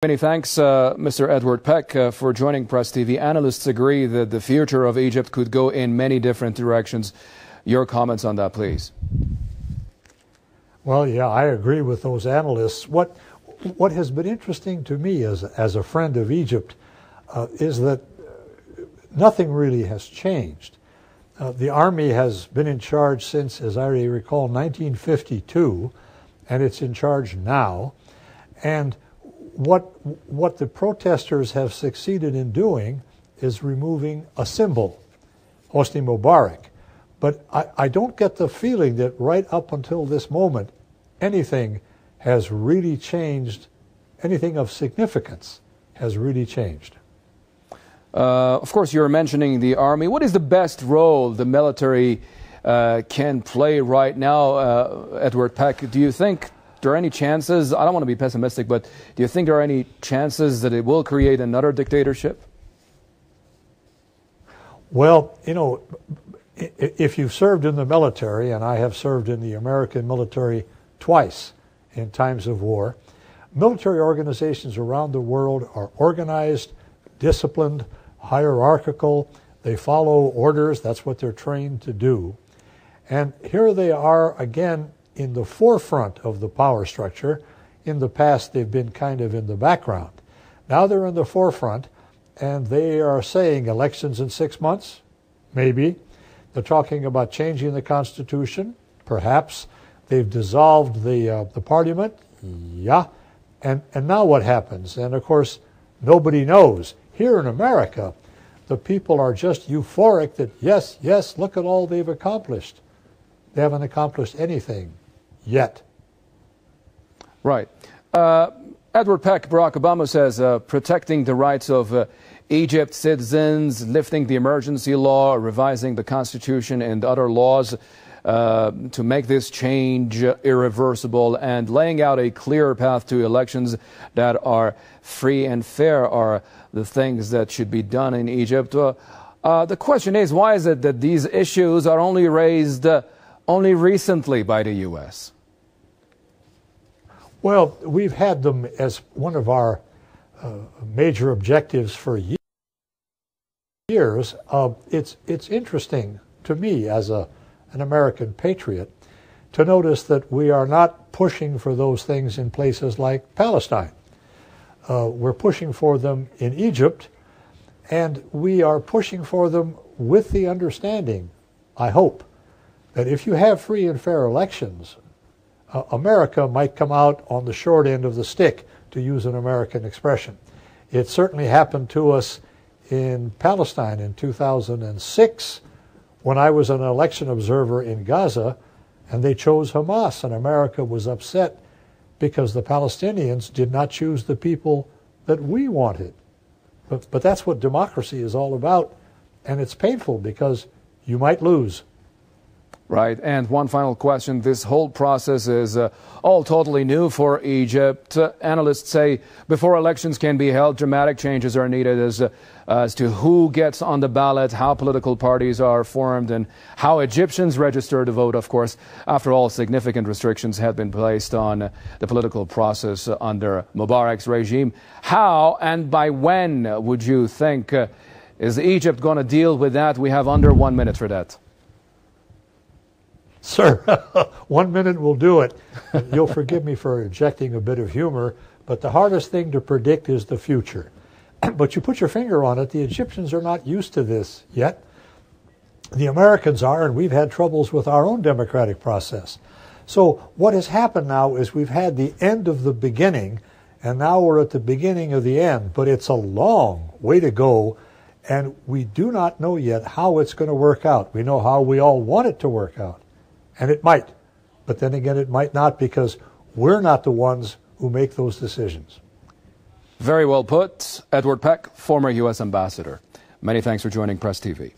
Many thanks, Mr. Edward Peck, for joining Press TV. Analysts agree that the future of Egypt could go in many different directions. Your comments on that, please. Well, yeah, I agree with those analysts. What has been interesting to me as a friend of Egypt is that nothing really has changed. The army has been in charge since, as I recall, 1952, and it's in charge now. And what the protesters have succeeded in doing is removing a symbol, hosni+mubarak. But I don't get the feeling that right up until this moment, anything has really changed, anything of significance has really changed. Of course, you're mentioning the army. What is the best role the military can play right now, Edward Peck? Do you think there are any chances, I don't want to be pessimistic, but do you think there are any chances that it will create another dictatorship? Well, you know, if you've served in the military, and I have served in the American military twice in times of war, military organizations around the world are organized, disciplined, hierarchical. They follow orders. That's what they're trained to do. And here they are again in the forefront of the power structure. In the past, they've been kind of in the background. Now they're in the forefront, and they are saying elections in 6 months, maybe. They're talking about changing the Constitution, perhaps. They've dissolved the parliament, yeah. And now what happens? And of course, nobody knows. Here in America, the people are just euphoric that yes, yes, look at all they've accomplished. They haven't accomplished anything yet. Right. Edward Peck, Barack Obama says protecting the rights of Egypt citizens, lifting the emergency law, revising the Constitution and other laws to make this change irreversible, and laying out a clear path to elections that are free and fair are the things that should be done in Egypt. The question is, why is it that these issues are only raised only recently by the U.S.? Well, we've had them as one of our major objectives for years. It's interesting to me as an American patriot to notice that we are not pushing for those things in places like Palestine. We're pushing for them in Egypt, and we are pushing for them with the understanding, I hope, that if you have free and fair elections, America might come out on the short end of the stick, to use an American expression. It certainly happened to us in Palestine in 2006 when I was an election observer in Gaza, and they chose Hamas, and America was upset because the Palestinians did not choose the people that we wanted. But that's what democracy is all about, and it's painful because you might lose. Right. And one final question. This whole process is all totally new for Egypt. Analysts say before elections can be held, dramatic changes are needed as to who gets on the ballot, how political parties are formed, and how Egyptians register to vote, of course. After all, significant restrictions had been placed on the political process under Mubarak's regime. How and by when would you think is Egypt going to deal with that? We have under 1 minute for that. Sir, 1 minute will do it. You'll forgive me for injecting a bit of humor, but the hardest thing to predict is the future. But you put your finger on it, the Egyptians are not used to this yet. The Americans are, and we've had troubles with our own democratic process. So what has happened now is we've had the end of the beginning, and now we're at the beginning of the end. But it's a long way to go, and we do not know yet how it's going to work out. We know how we all want it to work out. And it might, but then again it might not, because we're not the ones who make those decisions. Very well put. Edward Peck, former U.S. ambassador. Many thanks for joining Press TV.